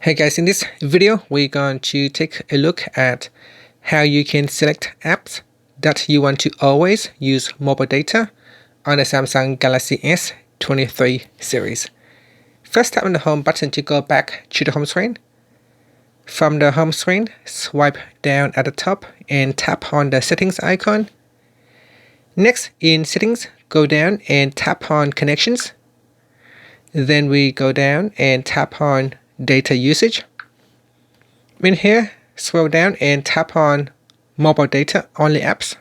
Hey guys, in this video we're going to take a look at how you can select apps that you want to always use mobile data on the Samsung Galaxy S23 series. First, tap on the home button to go back to the home screen. From the home screen, swipe down at the top and tap on the settings icon. Next, in settings, go down and tap on connections. Then we go down and tap on data usage. In here, scroll down and tap on mobile data only apps.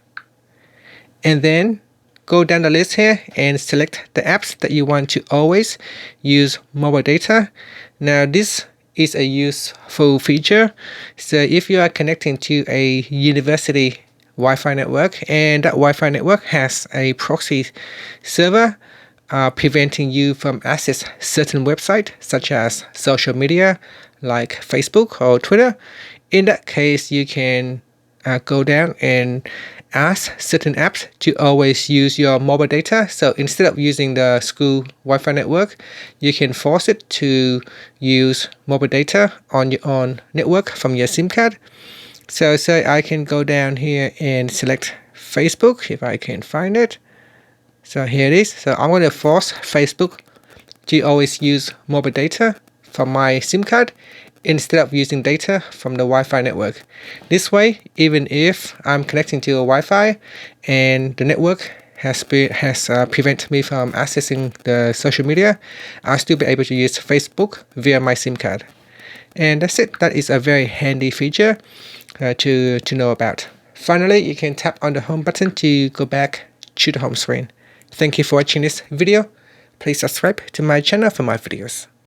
And then go down the list here and select the apps that you want to always use mobile data. Now this is a useful feature. So if you are connecting to a university Wi-Fi network and that Wi-Fi network has a proxy server preventing you from access certain websites such as social media like Facebook or Twitter, in that case you can go down and ask certain apps to always use your mobile data. So instead of using the school Wi-Fi network, you can force it to use mobile data on your own network from your SIM card. So I can go down here and select Facebook if I can find it. So here it is. So I'm going to force Facebook to always use mobile data from my SIM card instead of using data from the Wi-Fi network. This way, even if I'm connecting to a Wi-Fi and the network has prevented me from accessing the social media, I'll still be able to use Facebook via my SIM card. And that's it. That is a very handy feature to know about. Finally, you can tap on the home button to go back to the home screen. Thank you for watching this video. Please subscribe to my channel for more videos.